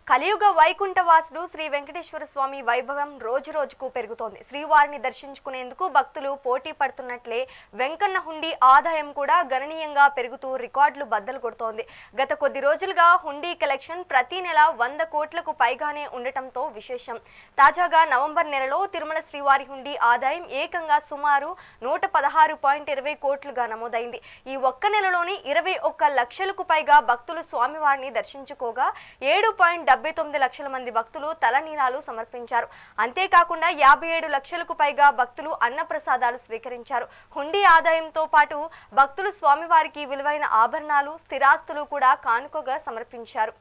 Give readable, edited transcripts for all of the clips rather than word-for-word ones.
కలియుగ వైకుంఠవాసుడు శ్రీ వెంకటేశ్వర స్వామి వైభవం రోజు రోజుకు పెరుగుతోంది. శ్రీవారిని దర్శించుకునేందుకు భక్తులు పోటీ పడుతున్నట్లే వెంకన్న హుండీ ఆదాయం కూడా గణనీయంగా పెరుగుతూ రికార్డులు బద్దలు కొడుతోంది. గత కొద్ది రోజులుగా హుండీ కలెక్షన్ ప్రతి నెల 100 కోట్లకు పైగానే ఉండటంతో విశేషం. తాజాగా నవంబర్ నెలలో తిరుమల శ్రీవారి హుండీ ఆదాయం ఏకంగా సుమారు 116.20 కోట్లుగా నమోదైంది. ఈ ఒక్క నెలలోని 21 లక్షలకు పైగా భక్తులు స్వామివారిని దర్శించుకోగా 7.79 లక్షల మంది భక్తులు తలనీలాలు సమర్పించారు. అంతేకాకుండా 57 లక్షలకు పైగా భక్తులు అన్నప్రసాదాలు స్వీకరించారు. హుండీ ఆదాయంతో పాటు భక్తులు స్వామివారికి విలువైన ఆభరణాలు, స్థిరాస్తులు కూడా కానుకగా సమర్పించారు.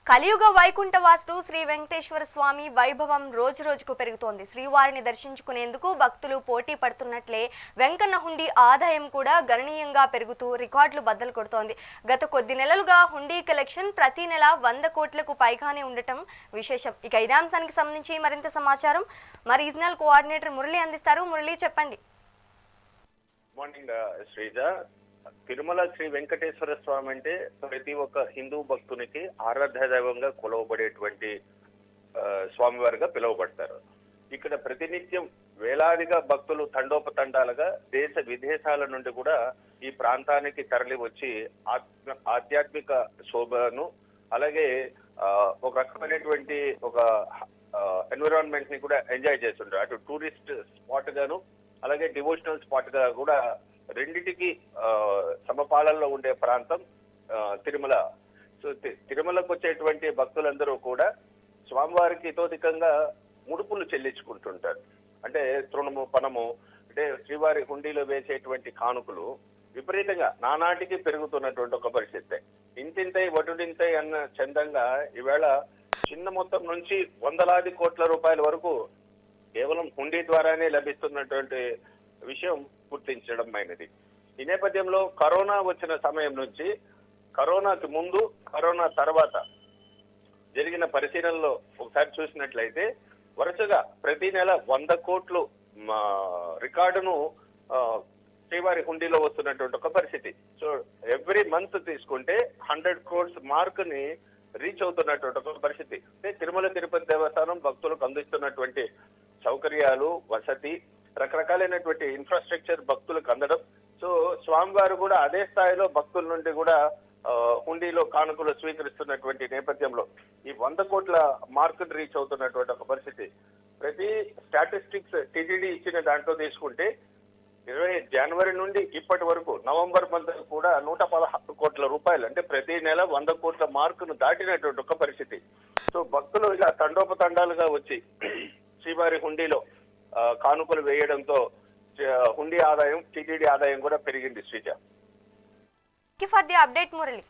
కలియుగ వైకుంఠవాసుడు శ్రీ వెంకటేశ్వర స్వామి వైభవం రోజు రోజుకు పెరుగుతోంది. శ్రీవారిని దర్శించుకునేందుకు భక్తులు పోటీ పడుతున్నట్లే వెంకన్న హుండీ ఆదాయం కూడా గణనీయంగా పెరుగుతూ రికార్డులు బద్దలు కొడుతోంది. గత కొద్ది నెలలుగా హుండీ కలెక్షన్ ప్రతి నెల 100 కోట్లకు పైగానే ఉండటం విశేషం. ఇక ఇదే అంశానికి సంబంధించి మరింత సమాచారం మా రీజనల్ కోఆర్డినేటర్ మురళి అందిస్తారు. మురళి, చెప్పండి. మార్నింగ్ శ్రీజ. తిరుమల శ్రీ వెంకటేశ్వర స్వామి అంటే ప్రతి ఒక్క హిందూ భక్తునికి ఆరాధ్య దైవంగా కొలవబడేటువంటి స్వామివారిగా పిలువబడతారు. ఇక్కడ ప్రతినిత్యం వేలాదిగా భక్తులు తండోపతండాలుగా దేశ విదేశాల నుండి కూడా ఈ ప్రాంతానికి తరలి వచ్చి ఆధ్యాత్మిక శోభను, అలాగే ఒక రకమైనటువంటి ఒక ఎన్విరాన్మెంట్ ని కూడా ఎంజాయ్ చేస్తుంటారు. అటు టూరిస్ట్ స్పాట్ గాను, అలాగే డివోషనల్ స్పాట్ గా కూడా రెండిటికి సమపాలనలో ఉండే ప్రాంతం తిరుమల. సో తిరుమలకు వచ్చేటువంటి భక్తులందరూ కూడా స్వామివారికి ఇతోధికంగా ముడుపులు చెల్లించుకుంటుంటారు. అంటే తృణము, పనము, అంటే శ్రీవారి హుండీలో వేసేటువంటి కానుకలు విపరీతంగా నానాటికి పెరుగుతున్నటువంటి ఒక పరిస్థితి. ఇంతింతై వటుడింతై అన్న చందంగా ఈవేళ చిన్న మొత్తం నుంచి వందలాది కోట్ల రూపాయల వరకు కేవలం హుండీ ద్వారానే లభిస్తున్నటువంటి విషయం గుర్తించడం అయినది. ఈ నేపథ్యంలో కరోనా వచ్చిన సమయం నుంచి కరోనాకి ముందు, కరోనా తర్వాత జరిగిన పరిశీలనలో ఒకసారి చూసినట్లయితే వరుసగా ప్రతి నెల 100 కోట్లు రికార్డును శ్రీవారి హుండీలో వస్తున్నటువంటి ఒక పరిస్థితి. సో ఎవ్రీ మంత్ తీసుకుంటే 100 crores మార్క్ ని రీచ్ అవుతున్నటువంటి ఒక పరిస్థితి. అంటే తిరుమల తిరుపతి దేవస్థానం భక్తులకు అందిస్తున్నటువంటి సౌకర్యాలు, వసతి, రకరకాలైనటువంటి ఇన్ఫ్రాస్ట్రక్చర్ భక్తులకు అందడం. సో స్వామివారు కూడా అదే స్థాయిలో భక్తుల నుండి కూడా హుండీలో కానుకలు స్వీకరిస్తున్నటువంటి నేపథ్యంలో ఈ 100 కోట్ల మార్కెట్ రీచ్ అవుతున్నటువంటి ఒక పరిస్థితి. ప్రతి స్టాటిస్టిక్స్ టిటిడి ఇచ్చిన దాంట్లో తీసుకుంటే 20 జనవరి నుండి ఇప్పటి వరకు నవంబర్ మంత్ కూడా 116 కోట్ల రూపాయలు, అంటే ప్రతి నెల 100 కోట్ల మార్కును దాటినటువంటి ఒక పరిస్థితి. సో భక్తులు ఇలా తండోపతండాలుగా వచ్చి శ్రీవారి హుండీలో కానుకలు వేయడంతో హుండీ ఆదాయం, టిటిడి ఆదాయం కూడా పెరిగింది. Sreeja, for the update Murali.